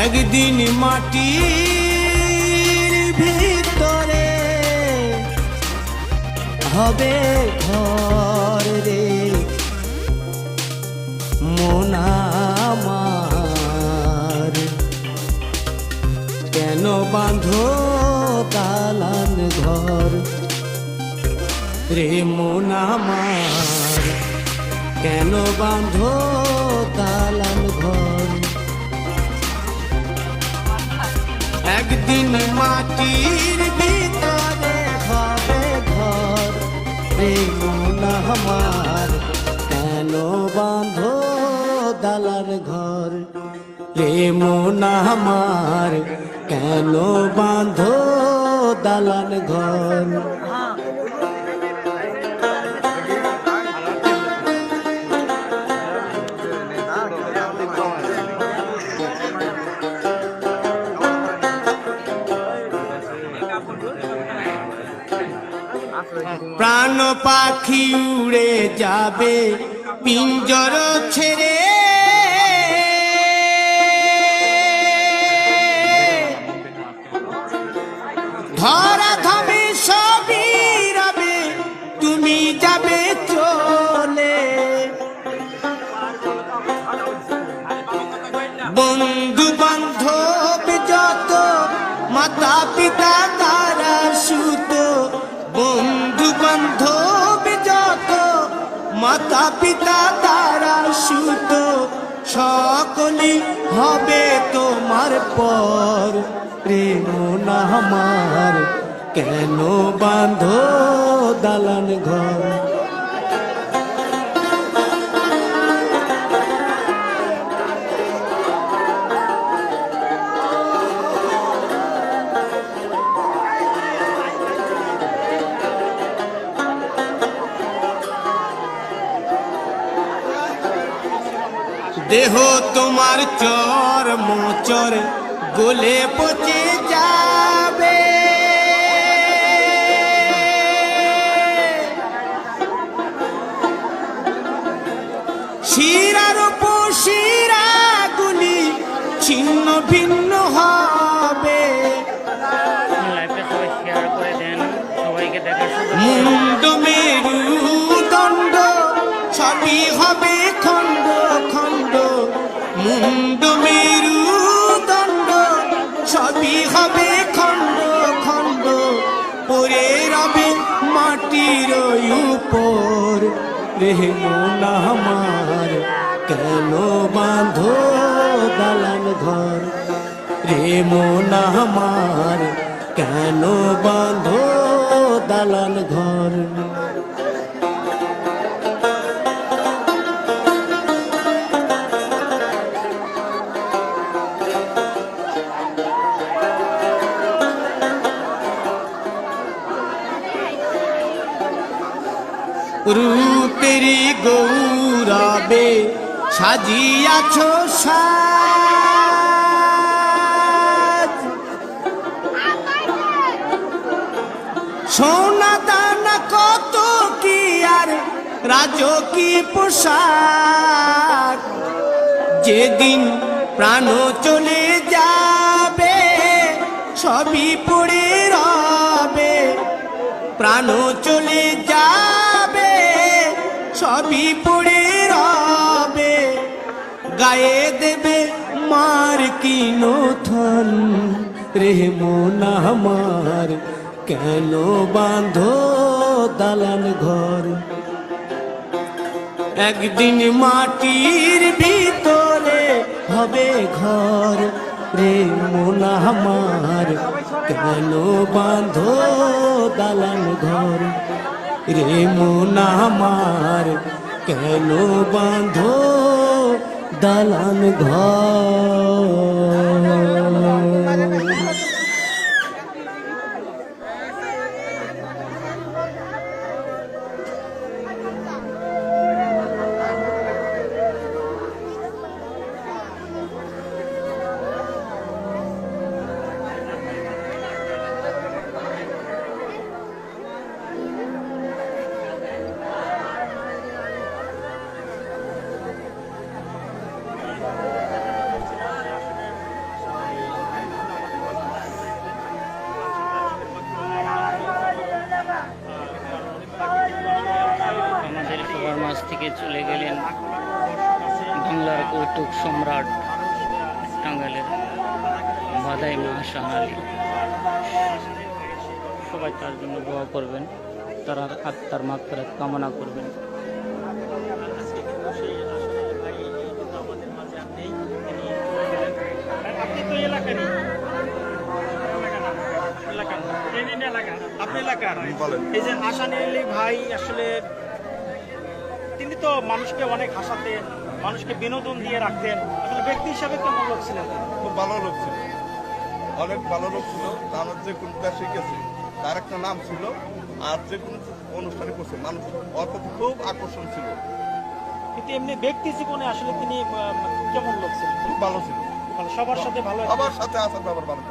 একদিন মাটির ভিতরে হবে ঘর রে মন আমার, কেন বাঁধো দালান ঘর রে মন আমার, কেন বাঁধো দালান ঘর। একদিন মাটির ভিতরে হবে ঘর রে মন আমার, কেন বাঁধো দালান ঘর রে মন আমার, কেন বাঁধো দালান ঘর। প্রাণ পাখি উড়ে যাবে পিঞ্জর ছেড়ে, ধরা ধমে সবই রবে তুমি যাবে চলে। বন্ধু বান্ধব যত মাতা পিতা তারা সুত, বন্ধু বান্ধব যত মাতা পিতা তারা সুত, সকলই হবে তোমার পর রে মন আমার, কেন বাঁধো দালান ঘর। দেহ তোমার চর মোচর গলে পচে যাবে, শিরার উপশিরা গুলি ছিন্ন ভিন্ন হবে। মুন্ড মেরুদণ্ড সবই হবে খণ্ড খণ্ড, মুন্ড মেরুদণ্ড সবই হবে খণ্ড খণ্ড, পড়ে রবে মাটির উপর রে মন আমার, কেন বাঁধো দালান ঘর রে মন আমার, কেন বাঁধো দালান ঘর। রূপেরি গৌরবে সাজিয়াছ সাজ, সোনা দানা কত কি আর রাজকী পোশাক, যেদিন প্রাণ চলে যাবে সবই পড়ে রবে, প্রাণ চলে যাবে সবই পড়ে রবে, গায়ে দেবে মার কিনো থান রে মন আমার, কেন বাঁধো দালান ঘর। একদিন মাটির ভিতরে হবে ঘর রে মন আমার, কেন বাঁধো দালান ঘর রে মন আমার, কেন বাঁধো দালান ঘর। থেকে চলে গেলেন বাংলার কৌতুক সম্রাট টাঙ্গাইলের বাদাই মা শাহ আলী। সবাই তার জন্য দোয়া করবেন, তার আত্মার মাগফিরাত কামনা করবেন। এই যে হাসান আলী ভাই আসলে তিনি তো মানুষকে অনেক হাসাতেন, মানুষকে বিনোদন দিয়ে রাখতেন। আসলে ব্যক্তি হিসাবে কেমন লোক ছিলেন? খুব ভালো লোক ছিল, অনেক ভালো লোক ছিল। তার যে কোনো দেশে গেছে তার একটা নাম ছিল, আর যে কোনো অনুষ্ঠানে করছে মানুষ অর্থাৎ খুব আকর্ষণ ছিল। কিন্তু এমনি ব্যক্তি জীবনে আসলে তিনি কেমন লোক ছিলেন? খুব ভালো ছিল, সবার সাথে ভালো, সবার সাথে আসার ব্যাপার ভালো,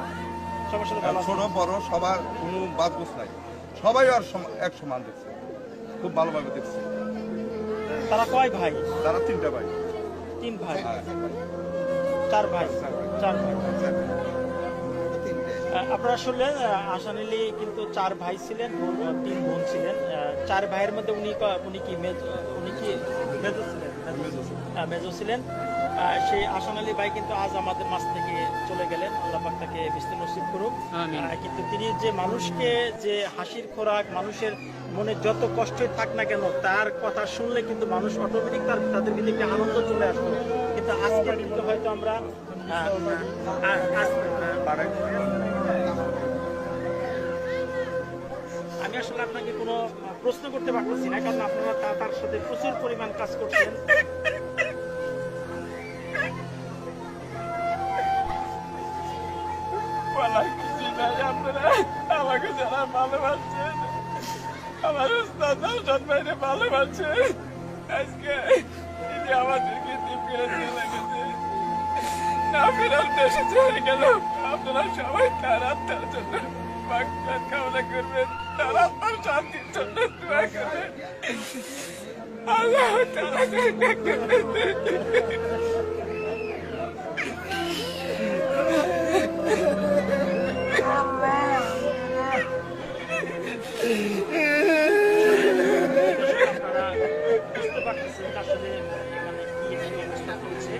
সবার সাথে ভালো, ছোট বড় সবার কোনো বাদগুস নাই, সবাই আর এক সমান দেখছে, খুব ভালোভাবে দেখছে। তারা কয় ভাই? তারা তিনটা ভাই। তিন ভাই? চার ভাই। আপনারা শুনলেন হাসান আলী কিন্তু চার ভাই ছিলেন, তিন বোন ছিলেন। চার ভাইয়ের মধ্যে উনি কি মেজো ছিলেন। সেই হাসান আলী ভাই কিন্তু আজ আমাদের মাঝ থেকে চলে গেলেন, আল্লাহ পাক তাকে বিস্তীর্ণ নসিব করুক। কিন্তু তিনি যে মানুষকে যে হাসির খোরাক, মানুষের মনে যত কষ্টই থাক না কেন তার কথা শুনলে কিন্তু মানুষ অটোমেটিক তাদের ভিতরে একটা আনন্দ চলে আসতো। কিন্তু আজকে কিন্তু হয়তো আমরা আমি আসলে আপনাকে কোনো প্রশ্ন করতে পারতেছি না, কারণ আপনারা তার সাথে প্রচুর পরিমাণ কাজ করছেন। আপনারা আমাকে যারা ভালোবাসছেন, আমার উস্তাদ নওশাদ ভাইরে ভালোবাসছেন, আজকে তিনি আমাদেরকে ফিরে চলে গেছে, না ফেরার দেশে চলে গেল। আপনারা সবাই তার আত্মার জন্য মাগফিরাত কামনা করবেন, তার আত্মার শান্তির জন্য দোয়া করবেন। আল্লাহ তাআলা বুঝতে পারতেছেন আসলে এখানে কি অবস্থা চলছে।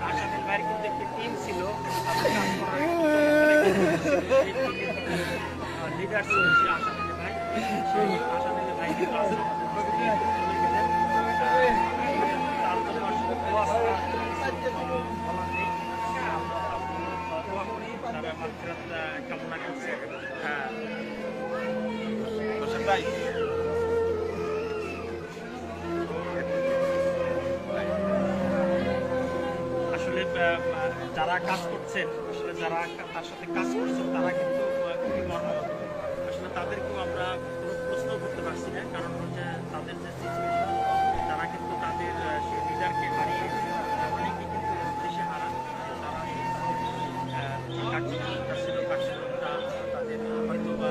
আশাফুল ভাইয়ের কিন্তু একটি টিম ছিল, লিডার ছিল আশাফুল ভাই। সেই আশাফুল ভাই কিন্তু চলে গেলেন। তার জন্য আসলে তারা মাগফিরাত কামনা করছে। ভাই আসলে যারা কাজ করছেন, আসলে যারা তার সাথে কাজ করছেন তারা কিন্তু খুবই মর্মাহত। আসলে তাদেরকেও আমরা কোনো প্রশ্ন করতে পারছি না, কারণ হচ্ছে তাদের যে সিচুয়েশন, তারা কিন্তু তাদের সেই লিডারকে হারিয়ে অনেকে কিন্তু দেশে হারান। তারা কার্যক্রমটা ছিল, কার্যক্রমটা তাদের হয়তো বা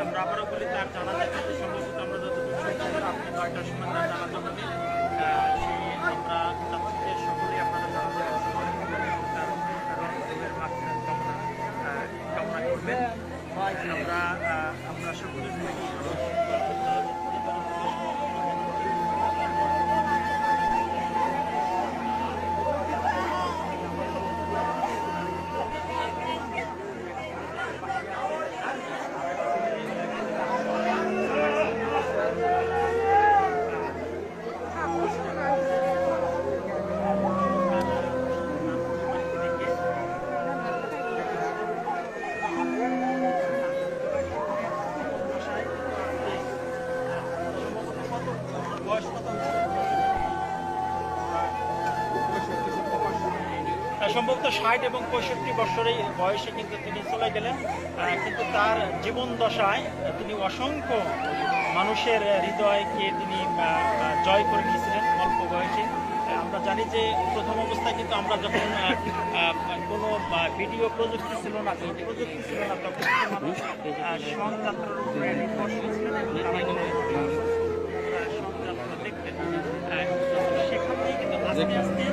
আমরা আবারও বলি তার জানাজা কিন্তু সম্ভবত আমরা যতটুকু আপনি 9টার সময় তার জানাজা হবে। সেই আমরা চাচ্ছি যে সকলেই আপনারা জানাজা কামনা করবেন। আমরা সকলে সম্ভবত 60 এবং 65 বছরের বয়সে কিন্তু তিনি চলে গেলেন। কিন্তু তার জীবন দশায় তিনি অসংখ্য মানুষের হৃদয়কে তিনি জয় করে নিয়েছিলেন অল্প বয়সে। আমরা জানি যে প্রথম অবস্থায় কিন্তু আমরা যখন কোনো ভিডিও প্রযুক্তি ছিল না, প্রযুক্তি ছিল না, তখন কিন্তু মানুষ সংযাত্রার উপরে নির্ভর করেছিলেন এবং তারা কিন্তু সংযাত্রা দেখতেন। সেখান থেকে কিন্তু আস্তে আস্তে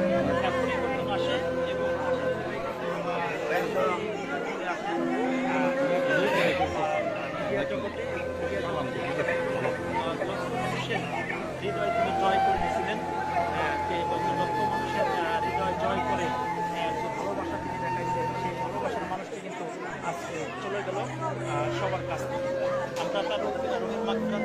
পরিবর্তন আসে এবং মিডিয়া জগতে মানুষের হৃদয় তিনি জয় করে দিয়েছিলেন, লক্ষ মানুষের হৃদয় জয় করে যে ভালোবাসা তিনি দেখাইছেন, সেই ভালোবাসার মানুষটি কিন্তু আজকে চলে গেল সবার কাছ থেকে। আমরা তার রহিম মাগফিরাত